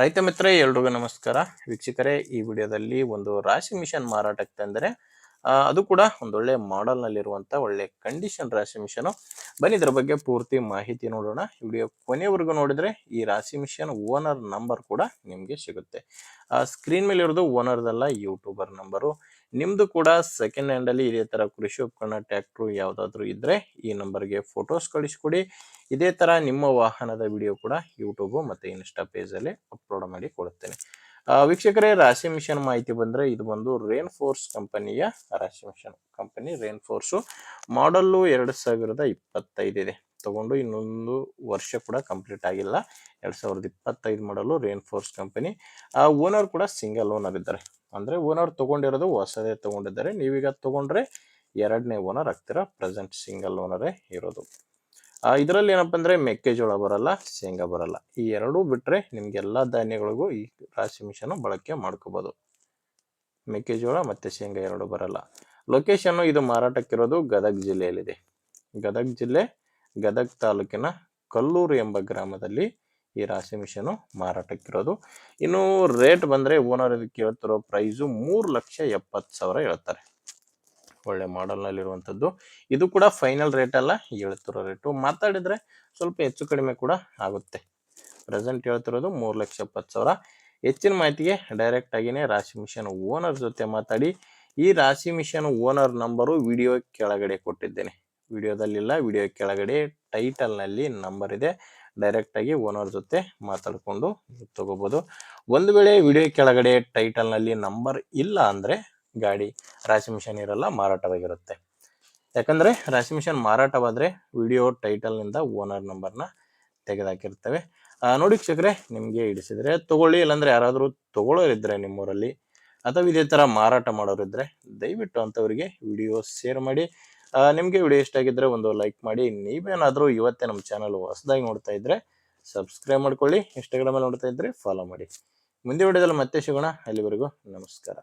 ರೈತ ಮಿತ್ರ ಎಲ್ರಿಗೂ ನಮಸ್ಕಾರ. ವೀಕ್ಷಕರೇ, ಈ ವಿಡಿಯೋದಲ್ಲಿ ಒಂದು ರಾಶಿ ಮಿಷನ್ ಮಾರಾಟಕ್ಕೆ ತಂದರೆ ಅದು ಕೂಡ ಒಂದೊಳ್ಳೆ ಮಾಡೆಲ್ ನಲ್ಲಿರುವಂತ ಒಳ್ಳೆ ಕಂಡೀಷನ್ ರಾಶಿ ಮಿಷನ್. ಬನ್ನಿ ಇದರ ಬಗ್ಗೆ ಪೂರ್ತಿ ಮಾಹಿತಿ ನೋಡೋಣ. ವಿಡಿಯೋ ಕೊನೆವರೆಗೂ ನೋಡಿದ್ರೆ ಈ ರಾಶಿ ಮಿಷನ್ ಓನರ್ ನಂಬರ್ ಕೂಡ ನಿಮಗೆ ಸಿಗುತ್ತೆ. ಸ್ಕ್ರೀನ್ ಮೇಲೆ ಇರೋದು ಓನರ್ದಲ್ಲ, ಯೂಟ್ಯೂಬರ್ ನಂಬರು. ನಿಮ್ದು ಕೂಡ ಸೆಕೆಂಡ್ ಹ್ಯಾಂಡ್ ಅಲ್ಲಿ ಇದೇ ತರ ಕೃಷಿ ಉಪಕರಣ ಟ್ರ್ಯಾಕ್ಟರ್ ಯಾವ್ದಾದ್ರು ಇದ್ರೆ ಈ ನಂಬರ್ಗೆ ಫೋಟೋಸ್ ಕಳಿಸ್ಕೊಡಿ. ಇದೇ ತರ ನಿಮ್ಮ ವಾಹನದ ವಿಡಿಯೋ ಕೂಡ ಯೂಟ್ಯೂಬ್ ಮತ್ತೆ ಇನ್ಸ್ಟಾ ಪೇಜ್ ಅಲ್ಲಿ ಅಪ್ಲೋಡ್ ಮಾಡಿ ಕೊಡುತ್ತೇನೆ. ವೀಕ್ಷಕರೇ, ರಾಶಿ ಮಿಷನ್ ಮಾಹಿತಿ ಬಂದ್ರೆ ಇದು ಬಂದು ರೇನ್ ಫೋರ್ಸ್ ಕಂಪನಿಯ ರಾಶಿ ಮಿಷನ್. ಕಂಪನಿ ರೇನ್ ಫೋರ್ಸ್ ಮಾಡಲ್ಲು 2025 ಇದೆ. ತಗೊಂಡು ಇನ್ನೊಂದು ವರ್ಷ ಕೂಡ ಕಂಪ್ಲೀಟ್ ಆಗಿಲ್ಲ. 2025 ಮಾಡಲು ರೇನ್ ಫೋರ್ಸ್ ಕಂಪನಿ. ಓನರ್ ಕೂಡ ಸಿಂಗಲ್ ಓನರ್ ಇದ್ದಾರೆ. ಅಂದ್ರೆ ಓನರ್ ತಗೊಂಡಿರೋದು ಹೊಸದೇ ತಗೊಂಡಿದ್ದಾರೆ. ನೀವೀಗ ತಗೊಂಡ್ರೆ ಎರಡನೇ ಓನರ್ ಆಗ್ತೀರಾ. ಪ್ರೆಸೆಂಟ್ ಸಿಂಗಲ್ ಓನರೇ ಇರೋದು. ಇದರಲ್ಲಿ ಏನಪ್ಪಾ ಅಂದ್ರೆ ಮೆಕ್ಕೆಜೋಳ ಬರಲ್ಲ, ಶೇಂಗಾ ಬರಲ್ಲ. ಈ ಎರಡೂ ಬಿಟ್ರೆ ನಿಮ್ಗೆ ಎಲ್ಲಾ ಧಾನ್ಯಗಳಿಗೂ ಈ ರಾಶಿ ಮಿಷನ್ ಬಳಕೆ ಮಾಡ್ಕೋಬಹುದು. ಮೆಕ್ಕೆಜೋಳ ಮತ್ತೆ ಶೇಂಗಾ ಎರಡು ಬರಲ್ಲ. ಲೊಕೇಶನ್ ಇದು ಮಾರಾಟಕ್ಕಿರೋದು ಗದಗ ಜಿಲ್ಲೆಯಲ್ಲಿದೆ. ಗದಗ ಜಿಲ್ಲೆ, ಗದಗ ತಾಲೂಕಿನ ಕಲ್ಲೂರು ಎಂಬ ಗ್ರಾಮದಲ್ಲಿ ಈ ರಾಶಿ ಮಿಷನ್ ಮಾರಾಟಕ್ಕಿರೋದು. ಇನ್ನು ರೇಟ್ ಬಂದ್ರೆ ಓನರ್ ಇದಕ್ಕೆ ಹೇಳ್ತಿರೋ ಪ್ರೈಸು 3,70,000 ಹೇಳ್ತಾರೆ. ಒಳ್ಳೆ ಮಾಡೆಲ್ ನಲ್ಲಿ ಇರುವಂತದ್ದು. ಇದು ಕೂಡ ಫೈನಲ್ ರೇಟ್ ಅಲ್ಲ, ಹೇಳ್ತಿರೋ ರೇಟು. ಮಾತಾಡಿದ್ರೆ ಸ್ವಲ್ಪ ಹೆಚ್ಚು ಕಡಿಮೆ ಕೂಡ ಆಗುತ್ತೆ. ಪ್ರೆಸೆಂಟ್ ಹೇಳ್ತಿರೋದು 3,70,000. ಹೆಚ್ಚಿನ ಮಾಹಿತಿಗೆ ಡೈರೆಕ್ಟ್ ಆಗಿನೇ ರಾಶಿ ಮಿಷನ್ ಓನರ್ ಜೊತೆ ಮಾತಾಡಿ. ಈ ರಾಶಿ ಮಿಷನ್ ಓನರ್ ನಂಬರು ವಿಡಿಯೋ ಕೆಳಗಡೆ ಕೊಟ್ಟಿದ್ದೇನೆ. ವಿಡಿಯೋದಲ್ಲಿಲ್ಲ, ವಿಡಿಯೋ ಕೆಳಗಡೆ ಟೈಟಲ್ ನಲ್ಲಿ ನಂಬರ್ ಇದೆ. ಡೈರೆಕ್ಟ್ ಆಗಿ ಓನರ್ ಜೊತೆ ಮಾತಾಡ್ಕೊಂಡು ತಗೋಬಹುದು. ಒಂದು ವೇಳೆ ವಿಡಿಯೋ ಕೆಳಗಡೆ ಟೈಟಲ್ ನಲ್ಲಿ ನಂಬರ್ ಇಲ್ಲ ಅಂದ್ರೆ ಗಾಡಿ ರಾಶಿ ಮಿಷನ್ ಇರಲ್ಲ, ಮಾರಾಟವಾಗಿರುತ್ತೆ. ಯಾಕಂದ್ರೆ ರಾಶಿ ಮಿಷನ್ ಮಾರಾಟವಾದ್ರೆ ವಿಡಿಯೋ ಟೈಟಲ್ ನಿಂದ ಓನರ್ ನಂಬರ್ನ ತೆಗೆದಾಕಿರ್ತವೆ. ನೋಡಿ ವೀಕ್ಷಕರೇ, ನಿಮ್ಗೆ ಹಿಡಿಸಿದ್ರೆ ತಗೊಳ್ಳಿ. ಇಲ್ಲಾಂದ್ರೆ ಯಾರಾದ್ರೂ ತಗೊಳ್ಳೋರಿದ್ರೆ ನಿಮ್ಮೂರಲ್ಲಿ ಅಥವಾ ಇದೇ ತರ ಮಾರಾಟ ಮಾಡೋರಿದ್ರೆ ದಯವಿಟ್ಟು ಅಂತವರಿಗೆ ವಿಡಿಯೋ ಶೇರ್ ಮಾಡಿ. ನಿಮ್ಗೆ ವಿಡಿಯೋ ಇಷ್ಟ ಆಗಿದ್ರೆ ಒಂದು ಲೈಕ್ ಮಾಡಿ. ನೀವೇನಾದ್ರೂ ಇವತ್ತೇ ನಮ್ಮ ಚಾನಲ್ ಹೊಸದಾಗಿ ನೋಡ್ತಾ ಇದ್ರೆ ಸಬ್ಸ್ಕ್ರೈಬ್ ಮಾಡ್ಕೊಳ್ಳಿ. ಇನ್ಸ್ಟಾಗ್ರಾಮ್ ಅಲ್ಲಿ ನೋಡ್ತಾ ಇದ್ರೆ ಫಾಲೋ ಮಾಡಿ. ಮುಂದೆ ವಿಡಿಯೋದಲ್ಲಿ ಮತ್ತೆ ಸಿಗೋಣ. ಅಲ್ಲಿವರೆಗೂ ನಮಸ್ಕಾರ.